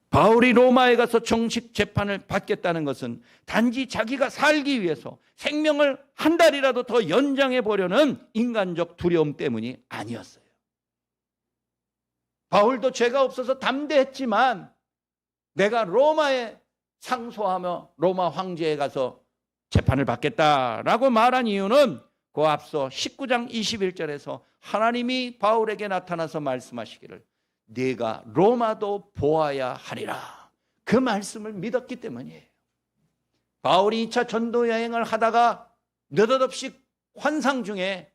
바울이 로마에 가서 정식 재판을 받겠다는 것은 단지 자기가 살기 위해서 생명을 한 달이라도 더 연장해 보려는 인간적 두려움 때문이 아니었어요. 바울도 죄가 없어서 담대했지만 내가 로마에 상소하며 로마 황제에 가서 재판을 받겠다라고 말한 이유는 그 앞서 19장 21절에서 하나님이 바울에게 나타나서 말씀하시기를 네가 로마도 보아야 하리라, 그 말씀을 믿었기 때문이에요. 바울이 2차 전도 여행을 하다가 느닷없이 환상 중에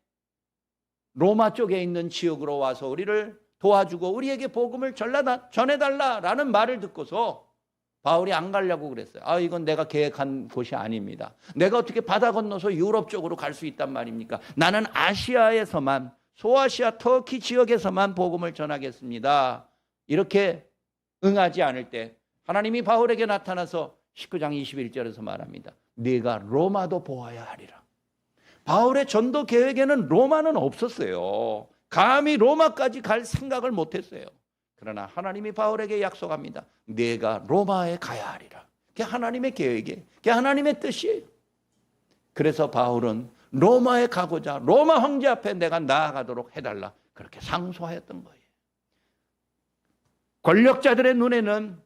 로마 쪽에 있는 지역으로 와서 우리를 도와주고 우리에게 복음을 전해달라라는 말을 듣고서 바울이 안 가려고 그랬어요. 이건 내가 계획한 곳이 아닙니다. 내가 어떻게 바다 건너서 유럽 쪽으로 갈 수 있단 말입니까? 나는 아시아에서만, 소아시아 터키 지역에서만 복음을 전하겠습니다. 이렇게 응하지 않을 때 하나님이 바울에게 나타나서 19장 21절에서 말합니다. 네가 로마도 보아야 하리라. 바울의 전도 계획에는 로마는 없었어요. 감히 로마까지 갈 생각을 못했어요. 그러나 하나님이 바울에게 약속합니다. 네가 로마에 가야 하리라. 그게 하나님의 계획이에요. 그게 하나님의 뜻이에요. 그래서 바울은 로마에 가고자 로마 황제 앞에 내가 나아가도록 해달라, 그렇게 상소하였던 거예요. 권력자들의 눈에는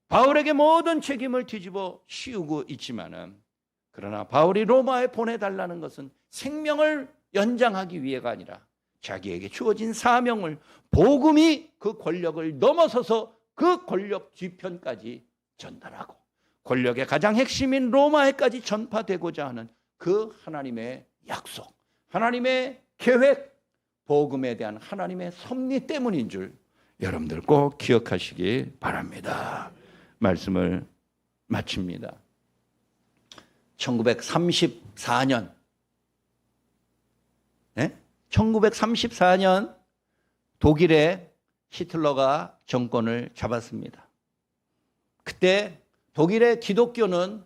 바울에게 모든 책임을 뒤집어 씌우고 있지만은, 그러나 바울이 로마에 보내달라는 것은 생명을 연장하기 위해가 아니라 자기에게 주어진 사명을, 복음이 그 권력을 넘어서서 그 권력 뒤편까지 전달하고 권력의 가장 핵심인 로마에까지 전파되고자 하는 그 하나님의 약속, 하나님의 계획, 복음에 대한 하나님의 섭리 때문인 줄 여러분들 꼭 기억하시기 바랍니다. 말씀을 마칩니다. 1934년 1934년 독일의 히틀러가 정권을 잡았습니다. 그때 독일의 기독교는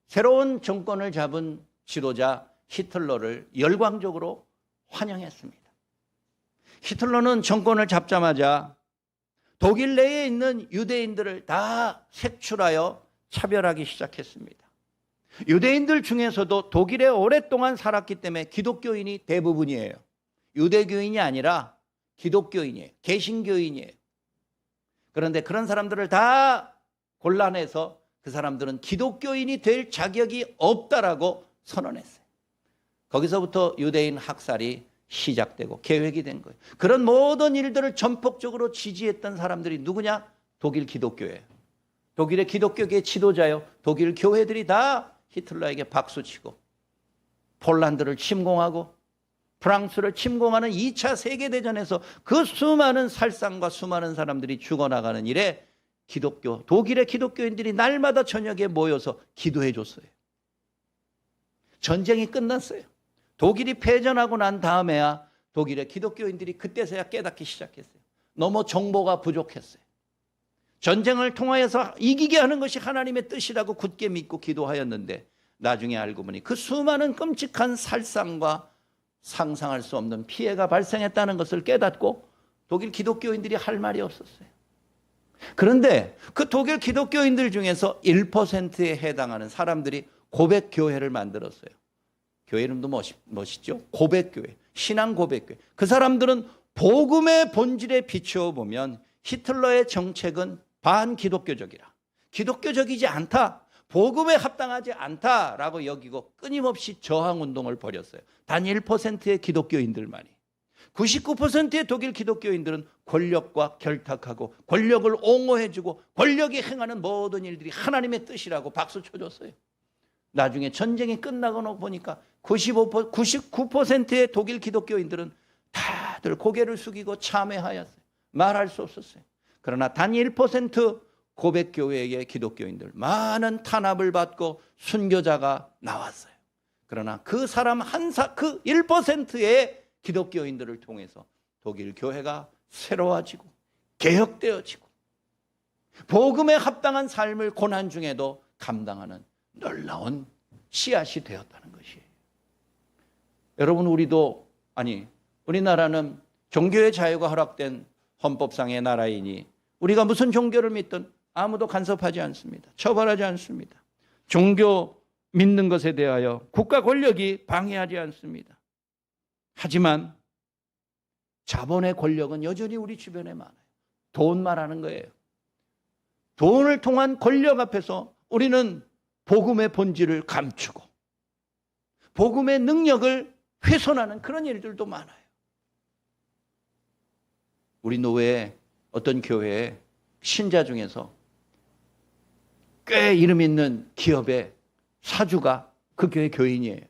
새로운 정권을 잡은 지도자 히틀러를 열광적으로 환영했습니다. 히틀러는 정권을 잡자마자 독일 내에 있는 유대인들을 다 색출하여 차별하기 시작했습니다. 유대인들 중에서도 독일에 오랫동안 살았기 때문에 기독교인이 대부분이에요. 유대교인이 아니라 기독교인이에요. 개신교인이에요. 그런데 그런 사람들을 다 골라내서 그 사람들은 기독교인이 될 자격이 없다라고 선언했어요. 거기서부터 유대인 학살이 시작되고 계획이 된 거예요. 그런 모든 일들을 전폭적으로 지지했던 사람들이 누구냐? 독일 기독교예요. 독일의 기독교계 지도자요. 독일 교회들이 다 히틀러에게 박수치고 폴란드를 침공하고 프랑스를 침공하는 2차 세계대전에서 그 수많은 살상과 수많은 사람들이 죽어나가는 일에 독일의 기독교인들이 날마다 저녁에 모여서 기도해 줬어요. 전쟁이 끝났어요. 독일이 패전하고 난 다음에야 독일의 기독교인들이 그때서야 깨닫기 시작했어요. 너무 정보가 부족했어요. 전쟁을 통하여서 이기게 하는 것이 하나님의 뜻이라고 굳게 믿고 기도하였는데 나중에 알고 보니 그 수많은 끔찍한 살상과 상상할 수 없는 피해가 발생했다는 것을 깨닫고 독일 기독교인들이 할 말이 없었어요. 그런데 그 독일 기독교인들 중에서 1%에 해당하는 사람들이 고백교회를 만들었어요. 교회 이름도 멋있죠? 고백교회, 신앙 고백교회. 그 사람들은 복음의 본질에 비추어 보면 히틀러의 정책은 반기독교적이라, 기독교적이지 않다, 복음에 합당하지 않다라고 여기고 끊임없이 저항운동을 벌였어요. 단 1%의 기독교인들만이. 99%의 독일 기독교인들은 권력과 결탁하고 권력을 옹호해주고 권력이 행하는 모든 일들이 하나님의 뜻이라고 박수 쳐줬어요. 나중에 전쟁이 끝나고 보니까 99%의 독일 기독교인들은 다들 고개를 숙이고 참회하였어요. 말할 수 없었어요. 그러나 단 1% 고백교회의 기독교인들, 많은 탄압을 받고 순교자가 나왔어요. 그러나 그 사람 그 1%의 기독교인들을 통해서 독일 교회가 새로워지고 개혁되어지고 복음에 합당한 삶을 고난 중에도 감당하는 놀라운 씨앗이 되었다는 것이에요. 여러분, 우리나라는 종교의 자유가 허락된 헌법상의 나라이니 우리가 무슨 종교를 믿든 아무도 간섭하지 않습니다. 처벌하지 않습니다. 종교 믿는 것에 대하여 국가 권력이 방해하지 않습니다. 하지만 자본의 권력은 여전히 우리 주변에 많아요. 돈 말하는 거예요. 돈을 통한 권력 앞에서 우리는 복음의 본질을 감추고 복음의 능력을 훼손하는 그런 일들도 많아요. 우리 노회에 어떤 교회에 신자 중에서 꽤 이름 있는 기업의 사주가 그 교회 교인이에요.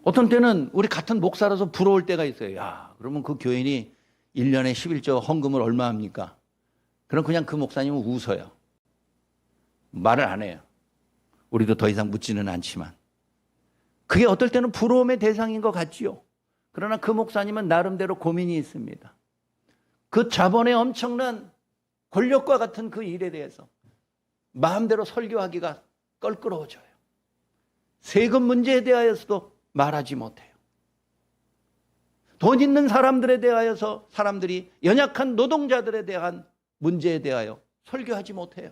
어떤 때는 우리 같은 목사라서 부러울 때가 있어요. 야, 그러면 그 교인이 1년에 11조 헌금을 얼마 합니까? 그럼 그냥 그 목사님은 웃어요. 말을 안 해요. 우리도 더 이상 묻지는 않지만. 그게 어떨 때는 부러움의 대상인 것 같지요. 그러나 그 목사님은 나름대로 고민이 있습니다. 그 자본의 엄청난 권력과 같은 그 일에 대해서 마음대로 설교하기가 껄끄러워져요. 세금 문제에 대하여서도 말하지 못해요. 돈 있는 사람들에 대하여서 사람들이 연약한 노동자들에 대한 문제에 대하여 설교하지 못해요.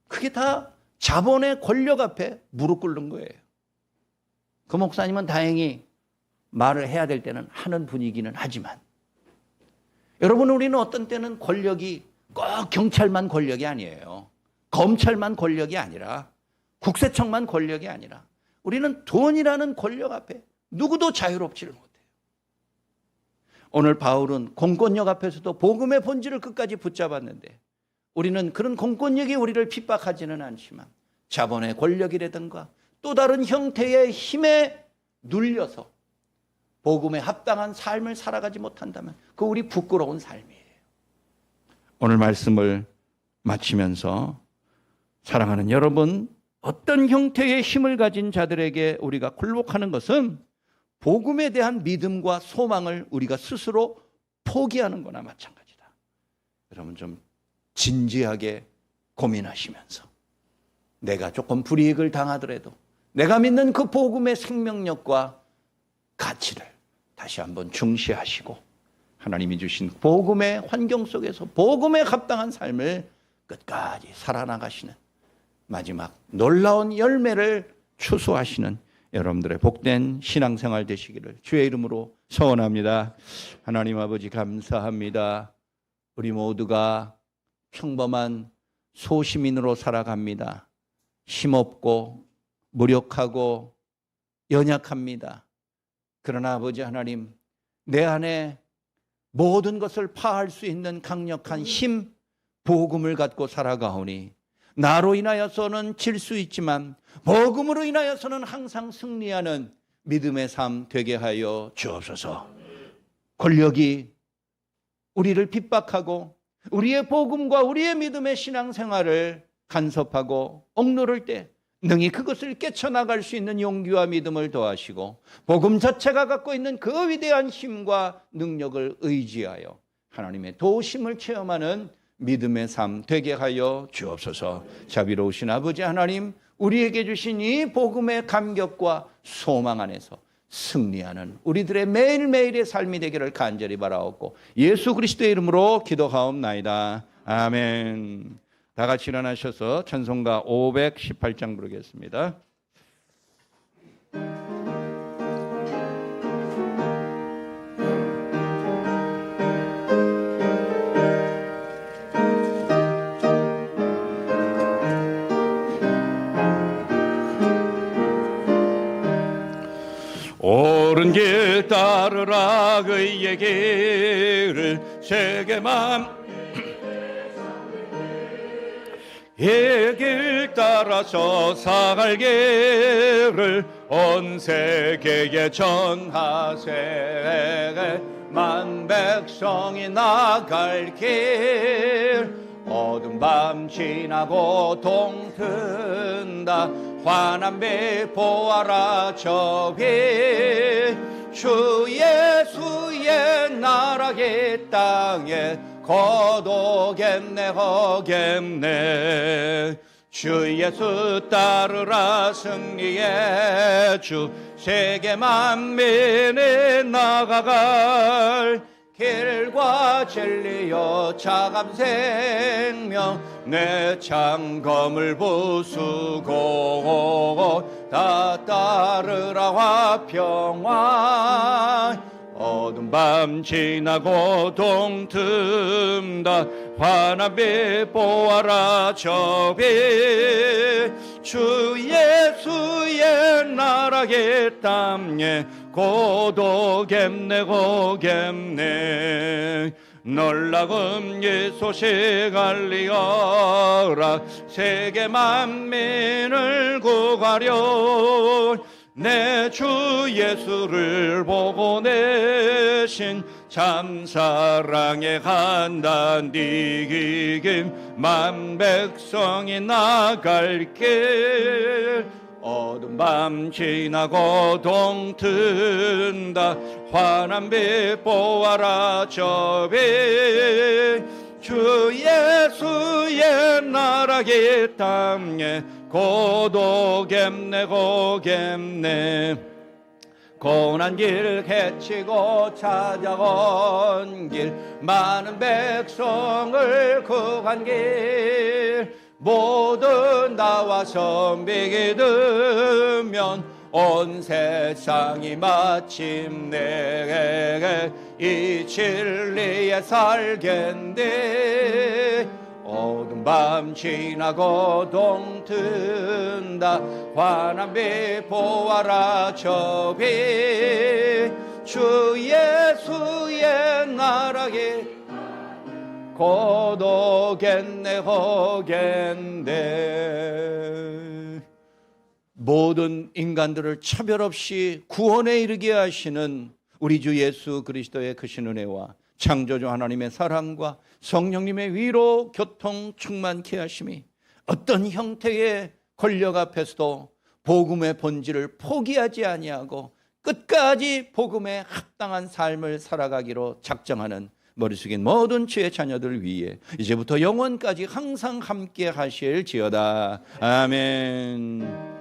그게 다 자본의 권력 앞에 무릎 꿇는 거예요. 그 목사님은 다행히 말을 해야 될 때는 하는 분이기는 하지만 여러분, 우리는 어떤 때는 권력이 꼭 경찰만 권력이 아니에요. 검찰만 권력이 아니라, 국세청만 권력이 아니라, 우리는 돈이라는 권력 앞에 누구도 자유롭지를 못해요. 오늘 바울은 공권력 앞에서도 복음의 본질을 끝까지 붙잡았는데, 우리는 그런 공권력이 우리를 핍박하지는 않지만 자본의 권력이라든가 또 다른 형태의 힘에 눌려서 복음에 합당한 삶을 살아가지 못한다면 그 우리 부끄러운 삶이에요. 오늘 말씀을 마치면서 사랑하는 여러분, 어떤 형태의 힘을 가진 자들에게 우리가 굴복하는 것은 복음에 대한 믿음과 소망을 우리가 스스로 포기하는 거나 마찬가지다. 여러분, 좀 진지하게 고민하시면서 내가 조금 불이익을 당하더라도 내가 믿는 그 복음의 생명력과 가치를 다시 한번 중시하시고 하나님이 주신 복음의 환경 속에서 복음에 합당한 삶을 끝까지 살아나가시는 마지막 놀라운 열매를 추수하시는 여러분들의 복된 신앙생활 되시기를 주의 이름으로 소원합니다. 하나님 아버지, 감사합니다. 우리 모두가 평범한 소시민으로 살아갑니다. 힘없고 무력하고 연약합니다. 그러나 아버지 하나님, 내 안에 모든 것을 파할 수 있는 강력한 힘, 복음을 갖고 살아가오니 나로 인하여서는 질 수 있지만 복음으로 인하여서는 항상 승리하는 믿음의 삶 되게 하여 주옵소서. 권력이 우리를 핍박하고 우리의 복음과 우리의 믿음의 신앙생활을 간섭하고 억누를 때 능히 그것을 깨쳐나갈 수 있는 용기와 믿음을 더하시고 복음 자체가 갖고 있는 그 위대한 힘과 능력을 의지하여 하나님의 도우심을 체험하는 믿음의 삶 되게 하여 주옵소서. 자비로우신 아버지 하나님, 우리에게 주신 이 복음의 감격과 소망 안에서 승리하는 우리들의 매일매일의 삶이 되기를 간절히 바라옵고 예수 그리스도의 이름으로 기도하옵나이다. 아멘. 다 같이 일어나셔서 찬송가 518장 부르겠습니다. 옳은 길 따르라 그의 길을 세계만 이 길 따라서 사갈 길을 온 세계에 전하세. 만 백성이 나갈 길 어두운 밤 지나고 동튼다. 환한 빛 보아라 저 빛 주 예수의 나라 이 땅에 거두겠네 거겠네. 주 예수 따르라 승리의 주 세계 만민이 나가갈 길과 진리여 차감 생명 내 창검을 부수고 다 따르라 화평화. 어두운 밤 지나고 동튼다. 환한 빛 보아라 저 빛 주 예수의 나라 이 땅에 고도겠네 고겠네. 놀라운 이 소식 알리어라 세계 만민을 구하려. 내 주 예수를 보고 내신 참사랑의 한단 디기긴 만 백성이 나갈 길 어두운 밤 지나고 동튼다. 환한 빛 보아라 저 빛 주 예수의 나라 이 땅에 고도겠네 고겠네. 고난 길 헤치고 찾아온 길 많은 백성을 구한 길 모두 나와서 믿으면 온 세상이 마침내 이 진리에 살겠네. 어두운 밤 지나고 동튼다. 환한 빛 보아라 저 빛. 주 예수의 나라에 곧 오겠네 오겠네. 모든 인간들을 차별 없이 구원에 이르게 하시는 우리 주 예수 그리스도의 크신 은혜와 창조주 하나님의 사랑과 성령님의 위로 교통 충만케 하심이 어떤 형태의 권력 앞에서도 복음의 본질을 포기하지 아니하고 끝까지 복음에 합당한 삶을 살아가기로 작정하는 머릿속에 모든 주의 자녀들 위해 이제부터 영원까지 항상 함께 하실지어다. 아멘.